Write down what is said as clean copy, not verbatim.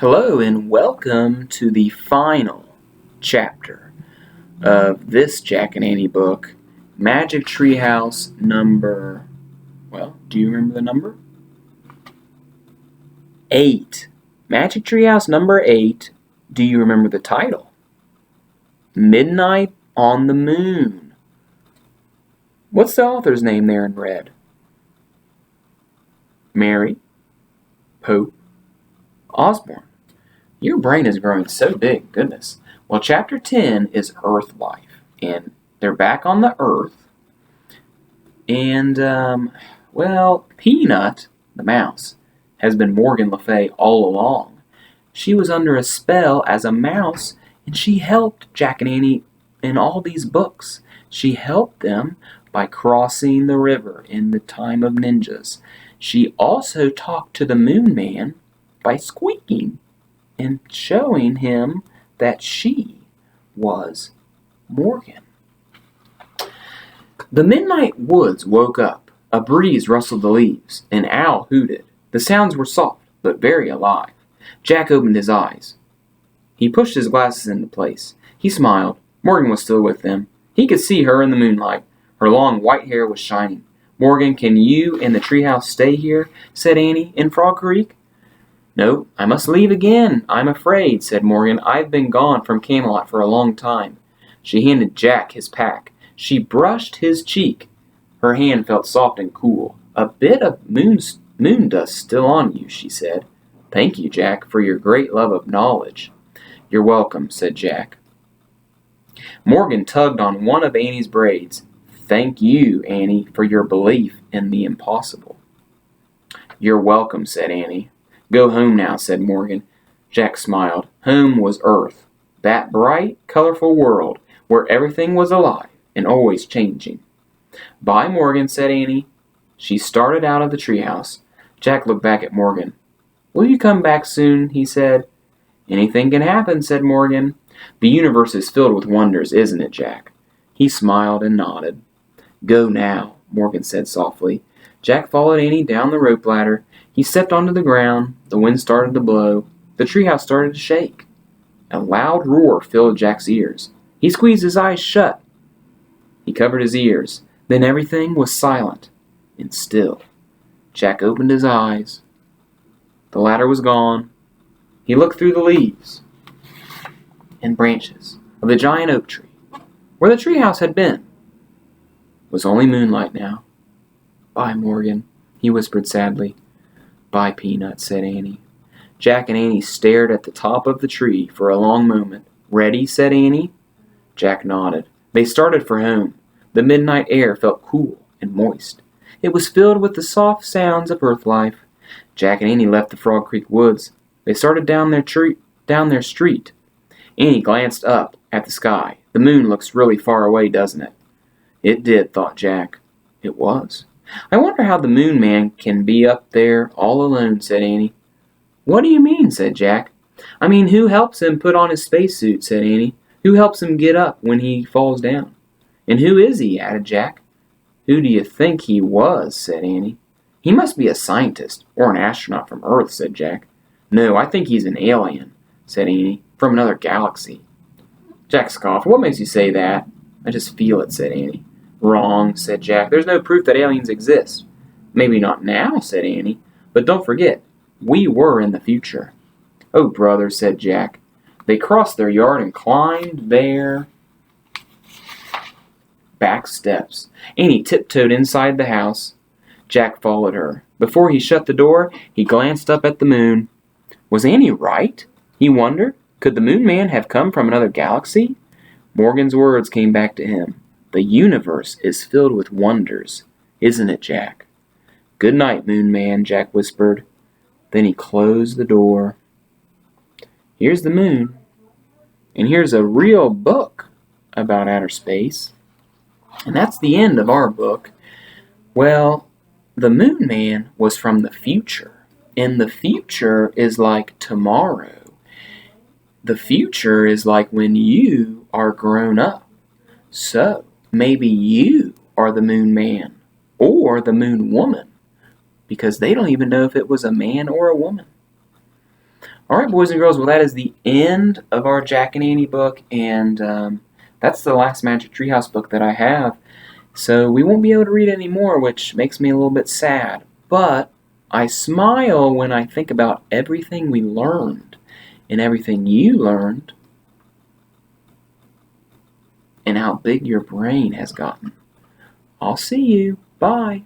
Hello and welcome to the final chapter of this Jack and Annie book, Magic Treehouse number, do you remember the number? 8. Magic Treehouse number 8. Do you remember the title? Midnight on the Moon. What's the author's name there in red? Mary Pope Osborne. Your brain is growing so big, goodness. Well, chapter 10 is Earth Life, and they're back on the Earth. And, Peanut, the mouse, has been Morgan Le Fay all along. She was under a spell as a mouse, and she helped Jack and Annie in all these books. She helped them by crossing the river in the time of ninjas. She also talked to the Moon Man by squeaking and showing him that she was Morgan. The midnight woods woke up. A breeze rustled the leaves. An owl hooted. The sounds were soft, but very alive. Jack opened his eyes. He pushed his glasses into place. He smiled. Morgan was still with them. He could see her in the moonlight. Her long white hair was shining. "Morgan, can you and the treehouse stay here?" said Annie in Frog Creek. "No, I must leave again, I'm afraid," said Morgan. "I've been gone from Camelot for a long time." She handed Jack his pack. She brushed his cheek. Her hand felt soft and cool. "A bit of moon dust still on you," she said. "Thank you, Jack, for your great love of knowledge." "You're welcome," said Jack. Morgan tugged on one of Annie's braids. "Thank you, Annie, for your belief in the impossible." "You're welcome," said Annie. "Go home now," said Morgan. Jack smiled. Home was Earth, that bright, colorful world where everything was alive and always changing. "Bye, Morgan," said Annie. She started out of the treehouse. Jack looked back at Morgan. "Will you come back soon?" he said. "Anything can happen," said Morgan. "The universe is filled with wonders, isn't it, Jack?" He smiled and nodded. "Go now," Morgan said softly. Jack followed Annie down the rope ladder. He stepped onto the ground. The wind started to blow. The treehouse started to shake. A loud roar filled Jack's ears. He squeezed his eyes shut. He covered his ears. Then everything was silent and still. Jack opened his eyes. The ladder was gone. He looked through the leaves and branches of the giant oak tree, where the treehouse had been. It was only moonlight now. "Bye, Morgan," he whispered sadly. "Bye, Peanut," said Annie. Jack and Annie stared at the top of the tree for a long moment. "Ready?" said Annie. Jack nodded. They started for home. The midnight air felt cool and moist. It was filled with the soft sounds of Earth life. Jack and Annie left the Frog Creek woods. They started down their street. Annie glanced up at the sky. "The moon looks really far away, doesn't it?" It did, thought Jack. It was. "I wonder how the Moon Man can be up there all alone," said Annie. "What do you mean?" said Jack. "I mean, who helps him put on his spacesuit?" said Annie. "Who helps him get up when he falls down?" "And who is he?" added Jack. "Who do you think he was?" said Annie. "He must be a scientist or an astronaut from Earth," said Jack. "No, I think he's an alien," said Annie, "from another galaxy." Jack scoffed. "What makes you say that?" "I just feel it," said Annie. "Wrong," said Jack. "There's no proof that aliens exist." "Maybe not now," said Annie. "But don't forget, we were in the future." "Oh, brother," said Jack. They crossed their yard and climbed their back steps. Annie tiptoed inside the house. Jack followed her. Before he shut the door, he glanced up at the moon. Was Annie right? He wondered. Could the Moon Man have come from another galaxy? Morgan's words came back to him. "The universe is filled with wonders, isn't it, Jack?" "Good night, Moon Man," Jack whispered. Then he closed the door. Here's the moon. And here's a real book about outer space. And that's the end of our book. Well, the Moon Man was from the future. And the future is like tomorrow. The future is like when you are grown up. So, maybe you are the Moon Man or the Moon Woman, because they don't even know if it was a man or a woman. Alright, boys and girls, well, that is the end of our Jack and Annie book, and that's the last Magic Treehouse book that I have. So we won't be able to read any more, which makes me a little bit sad. But I smile when I think about everything we learned, and everything you learned, and how big your brain has gotten. I'll see you. Bye.